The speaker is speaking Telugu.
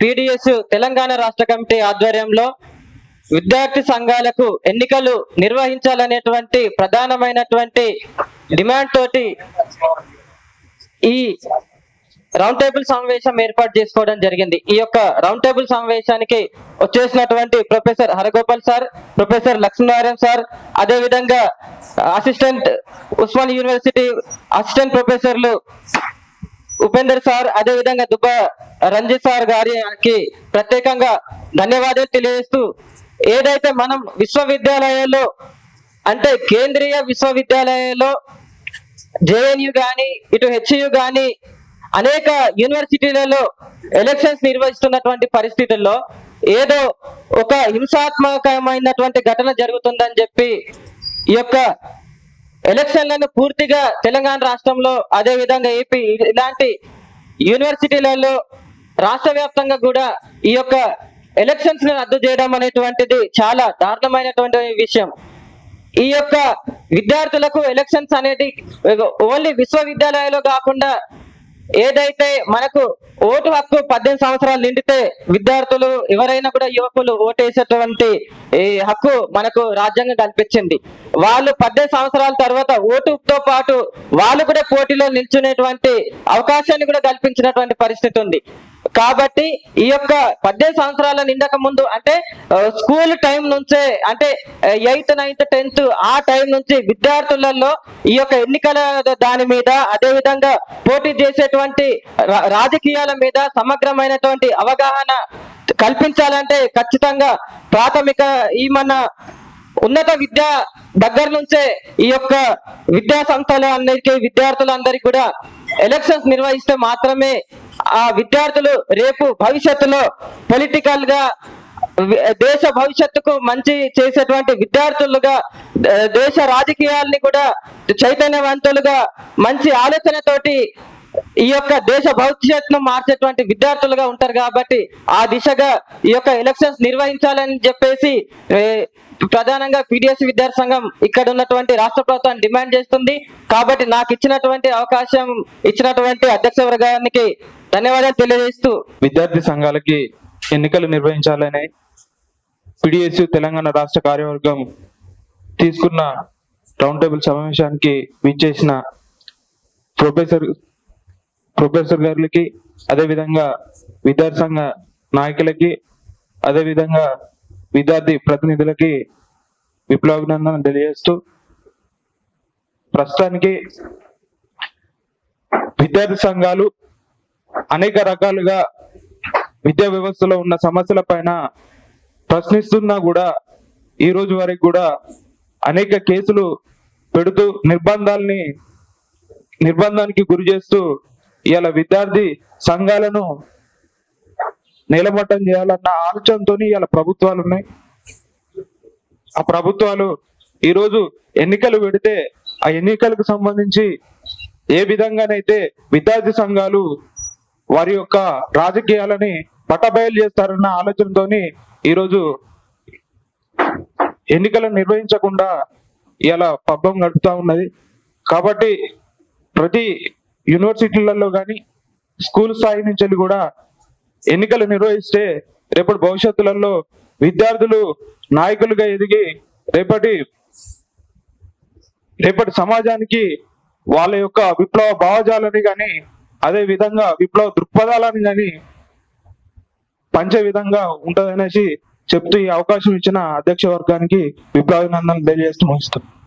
పీడిఎస్ తెలంగాణ రాష్ట్ర కమిటీ ఆధ్వర్యంలో విద్యార్థి సంఘాలకు ఎన్నికలు నిర్వహించాలనేటువంటి ప్రధానమైనటువంటి డిమాండ్ తోటి ఈ రౌండ్ టేబుల్ సమావేశం ఏర్పాటు చేసుకోవడం జరిగింది. ఈ యొక్క రౌండ్ టేబుల్ సమావేశానికి వచ్చేసినటువంటి professor Hargopal sir, professor Lakshminarayana sir, అదే విధంగా అసిస్టెంట్ ఉస్మాన్ యూనివర్సిటీ అసిస్టెంట్ ప్రొఫెసర్లు ఉపేందర్ సార్, అదే విధంగా దుబ్బ రంజిత్ సార్ గారికి ప్రత్యేకంగా ధన్యవాదాలు తెలియజేస్తూ, ఏదైతే మనం విశ్వవిద్యాలయాల్లో అంటే కేంద్రీయ విశ్వవిద్యాలయాల్లో జేఎన్యు గాని ఇటు హెచ్యు గాని అనేక యూనివర్సిటీలలో ఎలక్షన్స్ నిర్వహిస్తున్నటువంటి పరిస్థితుల్లో ఏదో ఒక హింసాత్మకమైనటువంటి ఘటన జరుగుతుందని చెప్పి ఈ యొక్క ఎలక్షన్లను పూర్తిగా తెలంగాణ రాష్ట్రంలో అదే విధంగా ఏపీ ఇలాంటి యూనివర్సిటీలలో రాష్ట్ర వ్యాప్తంగా కూడా ఈ యొక్క ఎలక్షన్స్ ను రద్దు చేయడం అనేటువంటిది చాలా దారుణమైనటువంటి విషయం. ఈ యొక్క విద్యార్థులకు ఎలక్షన్స్ అనేది ఓన్లీ విశ్వవిద్యాలయాలు కాకుండా ఏదైతే మనకు ఓటు హక్కు 18 సంవత్సరాలు నిండితే విద్యార్థులు ఎవరైనా కూడా యువకులు ఓటేసేటువంటి ఈ హక్కు మనకు రాజ్యాంగం కల్పించింది. వాళ్ళు 18 సంవత్సరాల తర్వాత ఓటుతో పాటు వాళ్ళు కూడా పోటీలో నిల్చునేటువంటి అవకాశాన్ని కూడా కల్పించినటువంటి పరిస్థితి ఉంది. కాబట్టి ఈ యొక్క 18 సంవత్సరాల నిండక ముందు అంటే స్కూల్ టైం నుంచే అంటే 8th, 9th, 10th ఆ టైం నుంచి విద్యార్థులలో ఈ యొక్క ఎన్నికల దాని మీద అదే విధంగా పోటీ చేసేటువంటి రాజకీయాల మీద సమగ్రమైనటువంటి అవగాహన కల్పించాలంటే ఖచ్చితంగా ప్రాథమిక ఈ మన ఉన్నత విద్య దగ్గర నుంచే ఈ యొక్క విద్యా సంస్థల అందరికీ విద్యార్థులందరికీ కూడా ఎలక్షన్స్ నిర్వహిస్తే మాత్రమే ఆ విద్యార్థులు రేపు భవిష్యత్తులో పొలిటికల్ గా దేశ భవిష్యత్తుకు మంచి చేసేటువంటి విద్యార్థులుగా దేశ రాజకీయాల్ని కూడా చైతన్యవంతులుగా మంచి ఆలోచనతోటి ఈ యొక్క దేశ భవిష్యత్తును మార్చేటువంటి విద్యార్థులుగా ఉంటారు. కాబట్టి ఆ దిశగా ఈ యొక్క ఎలక్షన్స్ నిర్వహించాలని చెప్పేసి ప్రధానంగా పీడిఎస్ విద్యార్థి సంఘం ఇక్కడ ఉన్నటువంటి రాష్ట్ర ప్రభుత్వాన్ని డిమాండ్ చేస్తుంది. కాబట్టి నాకు ఇచ్చినటువంటి అవకాశం ఇచ్చినటువంటి అధ్యక్ష వర్గానికి ధన్యవాదాలు తెలియజేస్తూ విద్యార్థి సంఘాలకి ఎన్నికలు నిర్వహించాలని పీడిఎస్ తెలంగాణ రాష్ట్ర కార్యవర్గం తీసుకున్న రౌండ్ టేబుల్ సమావేశానికి విచ్చేసిన ప్రొఫెసర్ గారికి, అదేవిధంగా విద్యార్థి సంఘ నాయకులకి, అదేవిధంగా విద్యార్థి ప్రతినిధులకి విప్లవాభినందనలు తెలియజేస్తూ, ప్రస్తుతానికి విద్యార్థి సంఘాలు అనేక రకాలుగా విద్యా వ్యవస్థలో ఉన్న సమస్యల పైన ప్రశ్నిస్తున్నా కూడా ఈ రోజు వరకు కూడా అనేక కేసులు పెడుతూ నిర్బంధానికి గురి చేస్తూ ఇవాళ విద్యార్థి సంఘాలను నిలబట్టం చేయాలన్న ఆలోచనతో ఇవాళ ప్రభుత్వాలు ఉన్నాయి. ఆ ప్రభుత్వాలు ఈరోజు ఎన్నికలు పెడితే ఆ ఎన్నికలకు సంబంధించి ఏ విధంగానైతే విద్యార్థి సంఘాలు వారి యొక్క రాజకీయాలని పట్టబయలు చేస్తారన్న ఆలోచనతోని ఈరోజు ఎన్నికలను నిర్వహించకుండా ఇలా పబ్బం గడుపుతా ఉన్నది. కాబట్టి ప్రతి యూనివర్సిటీలలో కానీ స్కూల్ స్థాయి నుంచి కూడా ఎన్నికలు నిర్వహిస్తే రేపటి భవిష్యత్తులలో విద్యార్థులు నాయకులుగా ఎదిగి రేపటి సమాజానికి వాళ్ళ యొక్క విప్లవ భావజాలని కానీ అదే విధంగా విప్లవ దృక్పథాలని కానీ పంచే విధంగా ఉంటదనేసి చెప్తూ ఈ అవకాశం ఇచ్చిన అధ్యక్ష వర్గానికి విప్లవాభినందనలు తెలియజేస్తూ ముగిస్తాం.